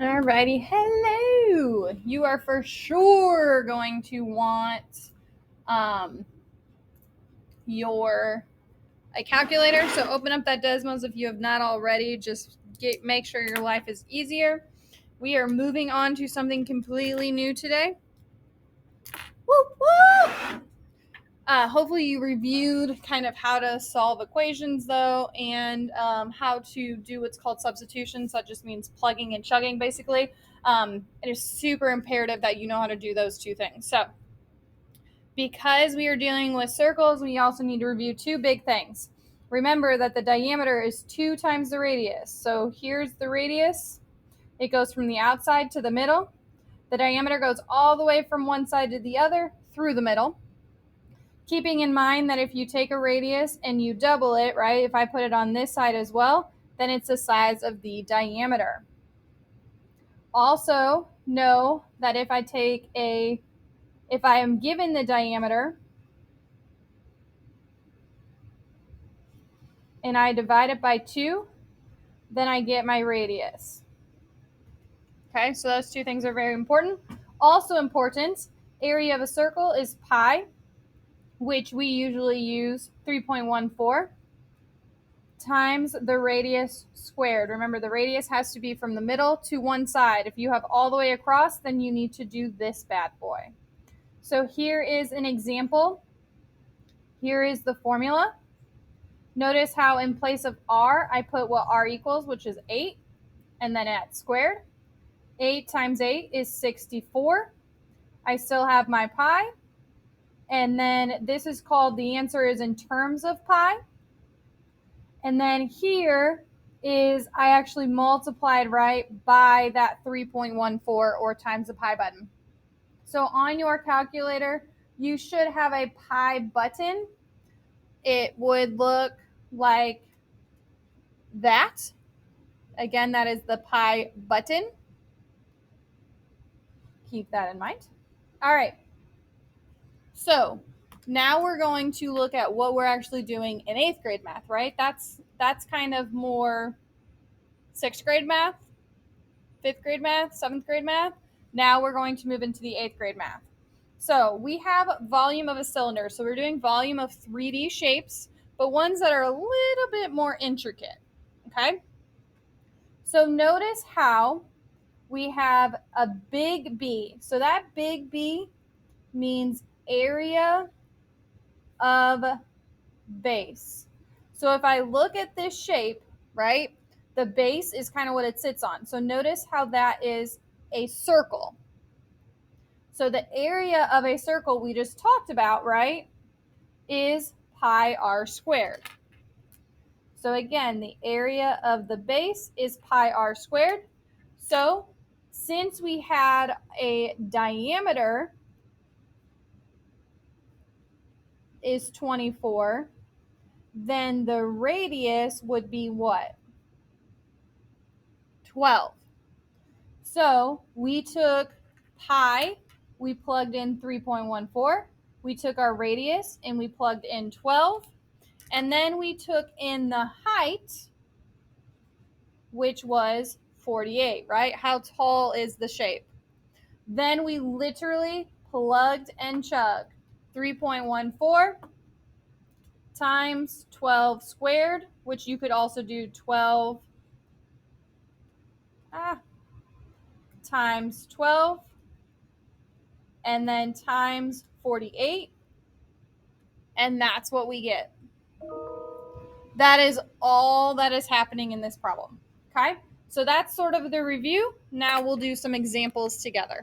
Alrighty, hello. You are for sure going to want um, your a calculator. So open up that Desmos if you have not already. Just make sure your life is easier. We are moving on to something completely new today. Woo woo! Hopefully you reviewed kind of how to solve equations though, and how to do what's called substitution. So that just means plugging and chugging basically. It is super imperative that you know how to do those two things. So because we are dealing with circles, we also need to review two big things. Remember that the diameter is 2 times the radius. So here's the radius. It goes from the outside to the middle. The diameter goes all the way from one side to the other through the middle. Keeping in mind that if you take a radius and you double it, right, if I put it on this side as well, then it's the size of the diameter. Also, know that if I am given the diameter and I divide it by 2, then I get my radius. Okay, so those two things are very important. Also important, area of a circle is pi, which we usually use 3.14. Times the radius squared. Remember, the radius has to be from the middle to one side. If you have all the way across, then you need to do this bad boy. So here is an example. Here is the formula. Notice how in place of r, I put what r equals, which is 8, and then add squared. 8 times 8 is 64. I still have my pi. And then this is called, the answer is in terms of pi. And then here is I actually multiplied right by that 3.14 or times the pi button. So on your calculator, you should have a pi button. It would look like that. Again, that is the pi button. Keep that in mind. All right. So now we're going to look at what we're actually doing in 8th grade math, right? That's kind of more 6th grade math, 5th grade math, 7th grade math. Now we're going to move into the 8th grade math. So we have volume of a cylinder. So we're doing volume of 3D shapes, but ones that are a little bit more intricate, okay? So notice how we have a big B. So that big B means area of base. So if I look at this shape, right, the base is kind of what it sits on. So notice how that is a circle. So the area of a circle we just talked about, right, is pi r squared. So again, the area of the base is pi r squared. So since we had a diameter is 24, then the radius would be what? 12. So we took pi, we plugged in 3.14. We took our radius and we plugged in 12. And then we took in the height, which was 48, right? How tall is the shape? Then we literally plugged and chugged 3.14 times 12 squared, which you could also do 12 times 12, and then times 48, and that's what we get. That is all that is happening in this problem, okay? So that's sort of the review. Now we'll do some examples together.